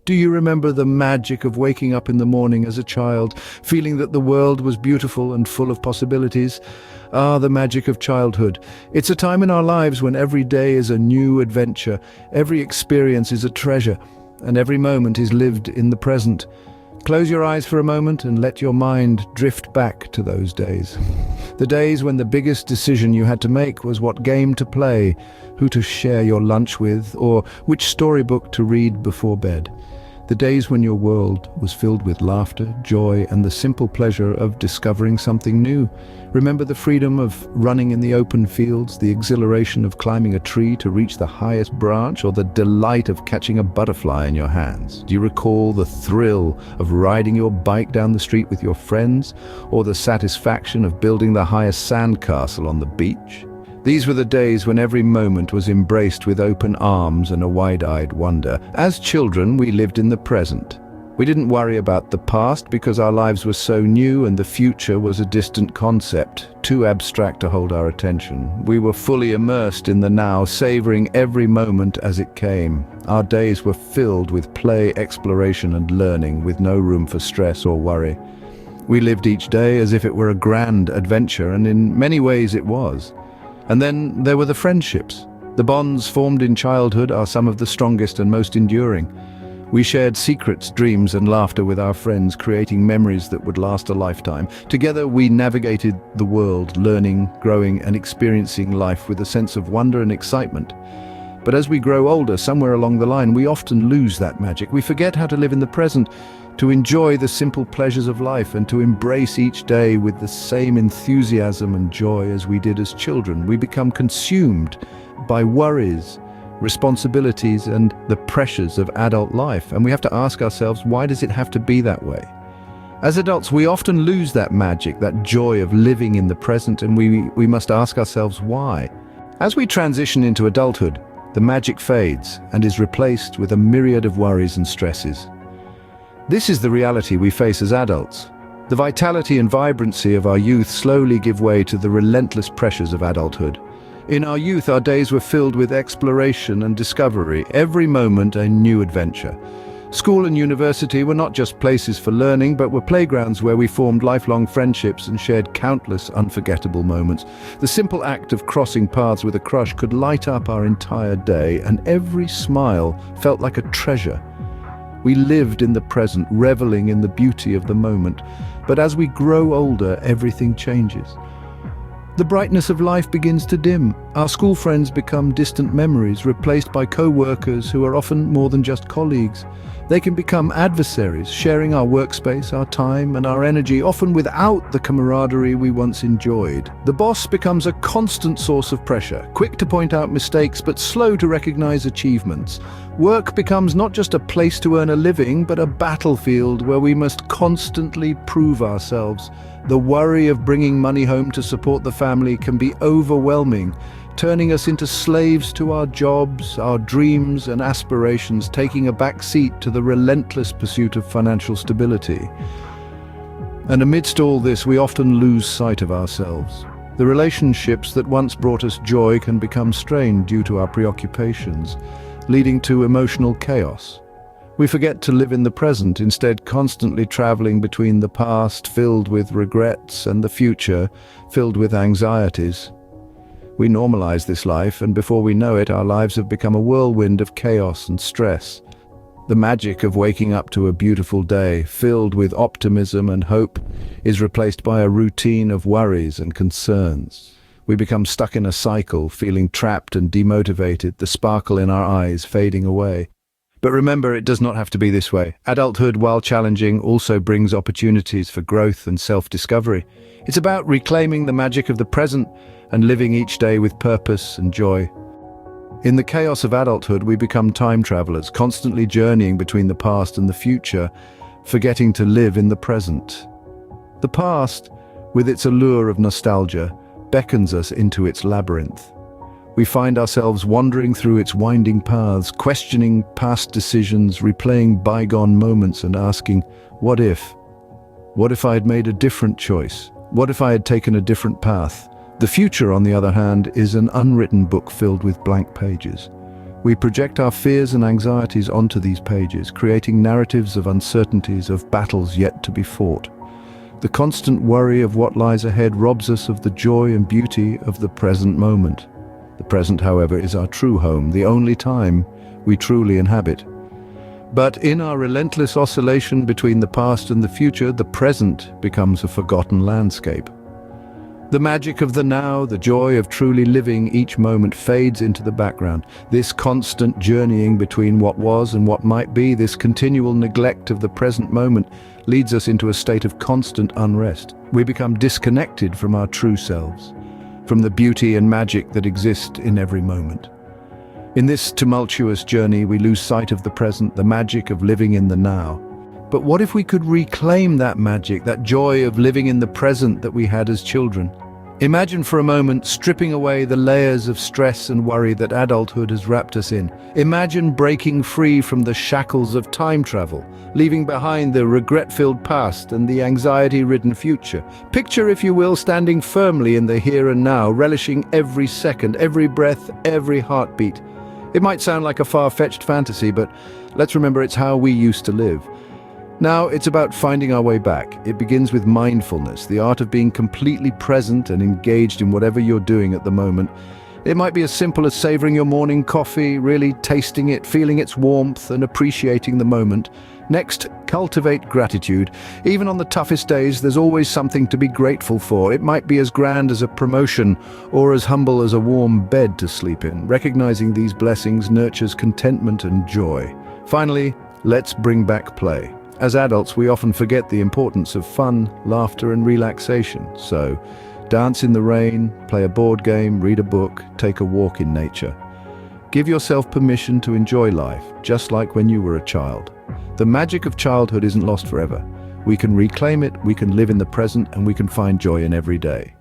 Do you remember the magic of waking up in the morning as a child, feeling that the world was beautiful and full of possibilities? Ah, the magic of childhood. It's a time in our lives when every day is a new adventure, every experience is a treasure, and every moment is lived in the present. Close your eyes for a moment and let your mind drift back to those days. The days when the biggest decision you had to make was what game to play, who to share your lunch with, or which storybook to read before bed. The days when your world was filled with laughter, joy, and the simple pleasure of discovering something new. Remember the freedom of running in the open fields, the exhilaration of climbing a tree to reach the highest branch, or the delight of catching a butterfly in your hands? Do you recall the thrill of riding your bike down the street with your friends, or the satisfaction of building the highest sandcastle on the beach? These were the days when every moment was embraced with open arms and a wide-eyed wonder. As children, we lived in the present. We didn't worry about the past because our lives were so new and the future was a distant concept, too abstract to hold our attention. We were fully immersed in the now, savoring every moment as it came. Our days were filled with play, exploration, and learning, with no room for stress or worry. We lived each day as if it were a grand adventure, and in many ways it was. And then there were the friendships. The bonds formed in childhood are some of the strongest and most enduring. We shared secrets, dreams, and laughter with our friends, creating memories that would last a lifetime. Together we navigated the world, learning, growing, and experiencing life with a sense of wonder and excitement. But as we grow older, somewhere along the line, we often lose that magic. We forget how to live in the present, to enjoy the simple pleasures of life, and to embrace each day with the same enthusiasm and joy as we did as children. We become consumed by worries, responsibilities, and the pressures of adult life, and we have to ask ourselves, why does it have to be that way? As adults, we often lose that magic, that joy of living in the present, and we must ask ourselves why. As we transition into adulthood, the magic fades and is replaced with a myriad of worries and stresses. This is the reality we face as adults. The vitality and vibrancy of our youth slowly give way to the relentless pressures of adulthood. In our youth, our days were filled with exploration and discovery, every moment a new adventure. School and university were not just places for learning, but were playgrounds where we formed lifelong friendships and shared countless unforgettable moments. The simple act of crossing paths with a crush could light up our entire day, and every smile felt like a treasure. We lived in the present, reveling in the beauty of the moment. But as we grow older, everything changes. The brightness of life begins to dim. Our school friends become distant memories, replaced by co-workers who are often more than just colleagues. They can become adversaries, sharing our workspace, our time, and our energy, often without the camaraderie we once enjoyed. The boss becomes a constant source of pressure, quick to point out mistakes but slow to recognize achievements. Work becomes not just a place to earn a living, but a battlefield where we must constantly prove ourselves. The worry of bringing money home to support the family can be overwhelming, turning us into slaves to our jobs, our dreams and aspirations, taking a back seat to the relentless pursuit of financial stability. And amidst all this, we often lose sight of ourselves. The relationships that once brought us joy can become strained due to our preoccupations, leading to emotional chaos. We forget to live in the present, instead constantly traveling between the past filled with regrets and the future filled with anxieties. We normalize this life, and before we know it, our lives have become a whirlwind of chaos and stress. The magic of waking up to a beautiful day, filled with optimism and hope, is replaced by a routine of worries and concerns. We become stuck in a cycle, feeling trapped and demotivated, the sparkle in our eyes fading away. But remember, it does not have to be this way. Adulthood, while challenging, also brings opportunities for growth and self-discovery. It's about reclaiming the magic of the present and living each day with purpose and joy. In the chaos of adulthood, we become time travelers, constantly journeying between the past and the future, forgetting to live in the present. The past, with its allure of nostalgia, beckons us into its labyrinth. We find ourselves wandering through its winding paths, questioning past decisions, replaying bygone moments and asking, what if? What if I had made a different choice? What if I had taken a different path? The future, on the other hand, is an unwritten book filled with blank pages. We project our fears and anxieties onto these pages, creating narratives of uncertainties, of battles yet to be fought. The constant worry of what lies ahead robs us of the joy and beauty of the present moment. The present, however, is our true home, the only time we truly inhabit. But in our relentless oscillation between the past and the future, the present becomes a forgotten landscape. The magic of the now, the joy of truly living each moment fades into the background. This constant journeying between what was and what might be, this continual neglect of the present moment, leads us into a state of constant unrest. We become disconnected from our true selves, from the beauty and magic that exist in every moment. In this tumultuous journey, we lose sight of the present, the magic of living in the now. But what if we could reclaim that magic, that joy of living in the present that we had as children? Imagine for a moment stripping away the layers of stress and worry that adulthood has wrapped us in. Imagine breaking free from the shackles of time travel, leaving behind the regret-filled past and the anxiety-ridden future. Picture, if you will, standing firmly in the here and now, relishing every second, every breath, every heartbeat. It might sound like a far-fetched fantasy, but let's remember it's how we used to live. Now it's about finding our way back. It begins with mindfulness, the art of being completely present and engaged in whatever you're doing at the moment. It might be as simple as savoring your morning coffee, really tasting it, feeling its warmth and appreciating the moment. Next, cultivate gratitude. Even on the toughest days, there's always something to be grateful for. It might be as grand as a promotion or as humble as a warm bed to sleep in. Recognizing these blessings nurtures contentment and joy. Finally, let's bring back play. As adults, we often forget the importance of fun, laughter, and relaxation. So, dance in the rain, play a board game, read a book, take a walk in nature. Give yourself permission to enjoy life, just like when you were a child. The magic of childhood isn't lost forever. We can reclaim it, we can live in the present, and we can find joy in every day.